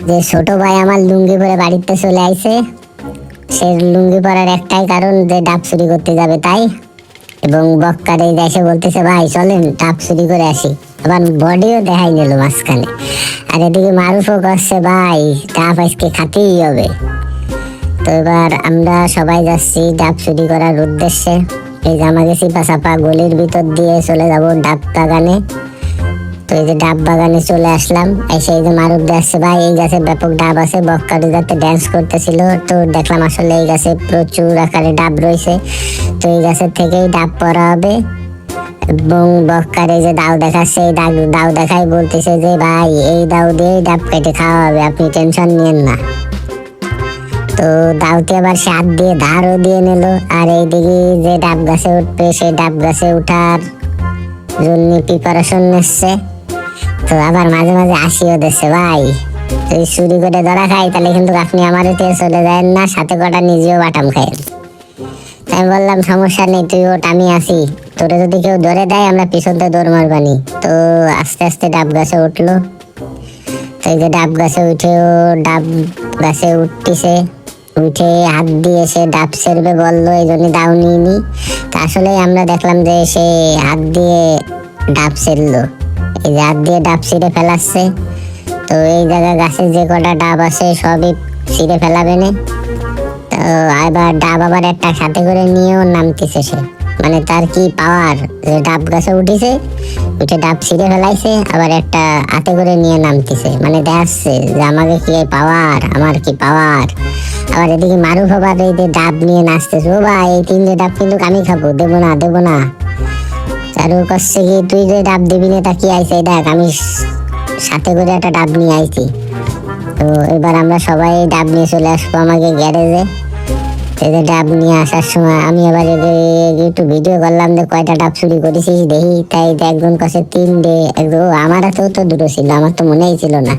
যে ছোট ভাই আমার লুঙ্গি পরে বাড়িতে চলে আইছে। সে লুঙ্গি পরার একটাই কারণ যে ডাব চুরি করতে যাবে তাই। এবং বক্কার এই এসে বলতেছে ভাই চলেন ডাব চুরি করে আসি। আবার বডিও দেখাই নিল মাঝখানে। আর এদিকে মারুফও করছে ভাই ডাব আজকে খাতেই হবে। তো এবার আমরা সবাই যাচ্ছি ডাব চুরি করার উদ্দেশ্যে। এই যে আমাকে চিপা চাপা গলির ভিতর দিয়ে চলে যাব ডাব বাগানে। তো এই যে ডাব বাগানে চলে আসলাম। এসে এই যে মারুফ আসছে ভাই এই গাছে ব্যাপক ডাব আছে। বক্কার যাতে ড্যান্স করতেছিল, তো দেখলাম আসলে এই গাছে প্রচুর আকারে ডাব রয়েছে। তো এই গাছের থেকেই ডাব পরা হবে। এবং বক্কার এই যে দাও দেখাচ্ছে, এই দাও দেখাই বলতেছে যে ভাই এই দাও দিয়ে ডাব কেটে খাওয়া হবে, আপনি টেনশন নিয়েন না। তো দাউতে আবার সাত দিয়ে ধারও দিয়ে নিল। আর এইদিকে যে ডাব গাছে উঠবে সেই ডাব গাছে উঠার জন্য প্রিপারেশন নিচ্ছে। তো আবার মাঝে মাঝে আসিও দিচ্ছে ভাই যদি চুরি করে ধরা খাই তাহলে কিন্তু আপনি আমার দিয়ে চলে যায় না, সাথে কটা নিজেও বাটাম খাই। আমি বললাম সমস্যা নেই, তুই ওট আমি আসি, তোরে যদি কেউ ধরে দেয় আমরা পিছনতে দৌড় মারবানি। তো আস্তে আস্তে ডাব গাছে উঠলো। তো এই যে ডাব গাছে উঠেও ডাব গাছে উঠতেছে, উঠে হাত দিয়ে সে ডাব ছেড়বে বললো, এই জন্য দাও নিইনি। তা আসলে আমরা দেখলাম যে সে হাত দিয়ে ডাব ছেড়লো। এই যে হাত দিয়ে ডাব ছিঁড়ে ফেলাচ্ছে। তো এই জায়গায় গাছে যে কটা ডাব আছে সবই ছিঁড়ে ফেলাবে না। তো এবার ডাব আবার একটা সাথে করে নিয়েও নামতেছে সে, মানে তার কি পাওয়ার যে ডাব গাছে উঠেছে, উঠে ডাব ছিঁড়ে ফেলাইছে, আবার একটা হাতে করে নিয়ে নামতেছে, মানে দেখাচ্ছে যে আমাকে কি পাওয়ার, আমার কি পাওয়ার। আবার এদিকে মারুফ আবার এই যে ডাব নিয়ে নাচতেছে, ও ভাই এই তিনটে ডাব কিন্তু আমি খাবো, দেবো না দেবো না। চারু করছে কি তুই যে ডাব দিবি না তা কি আইছে, দেখ আমি সাথে করে একটা ডাব নিয়ে আইছি। তো এবার আমরা সবাই ডাব নিয়ে চলে আসবো আমাকে গ্যারেজে। এই যে ডাব নিয়ে আসার সময় আমি আবার একটু ভিডিও করলাম যে কয়টা ডাব চুরি করেছিস দেখি। তাই একজন কাছে 3টে, একদম আমার হাতেও তো দুটো ছিল, আমার তো মনেই ছিল না।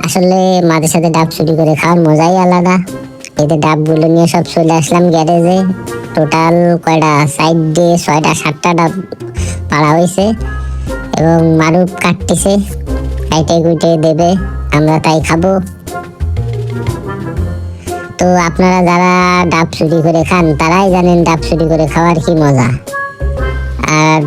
আসলে মাঝে সাথে ডাব চুরি করে খাওয়ার মজাই আলাদা। এই যে ডাবগুলো নিয়ে সব চলে আসলাম গ্যারেজে। টোটাল কয়টা সাইড দিয়ে 6টা-7টা ডাব পাড়া হয়েছে এবং মারুফ কাটতেছে, কাইটে কুইটে দেবে, আমরা তাই খাবো। তো আপনারা যারা ডাব চুরি করে খান তারাই জানেন ডাব চুরি করে খাওয়ার কি মজা। আর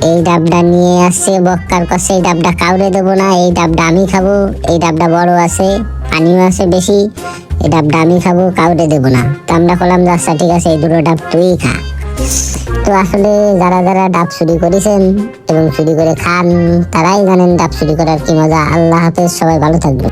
এই ডাবটা নিয়ে আসছে বক্কার কাছে, এই ডাবটা কাউরে দেবো না, এই ডাবটা আমি খাবো, এই ডাবটা বড় আছে, পানিও আছে বেশি, এই ডাবটা আমি খাবো, কাউরে দেবো না। তো আমরা বললাম যে আচ্ছা ঠিক আছে এই দুটো ডাব তুই খা। তো আসলে যারা যারা ডাব চুরি করেছেন এবং চুরি করে খান তারাই জানেন ডাব চুরি করার কি মজা। আল্লাহ হাফেজ, সবাই ভালো থাকবে।